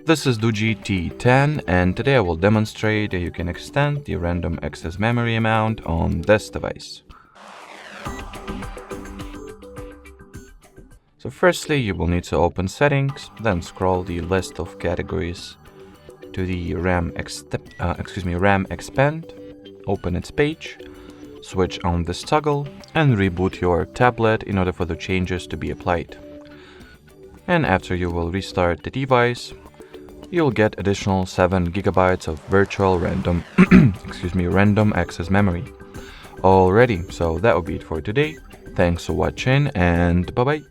This is DOOGEE T10, and today I will demonstrate that you can extend the random access memory amount on this device. So firstly, you will need to open Settings, then scroll the list of categories to the RAM Expand, open its page, switch on this toggle, and reboot your tablet in order for the changes to be applied. And after you will restart the device, you'll get additional 7 GB of virtual random random access memory. Alrighty, so that will be it for today. Thanks for watching, and bye bye.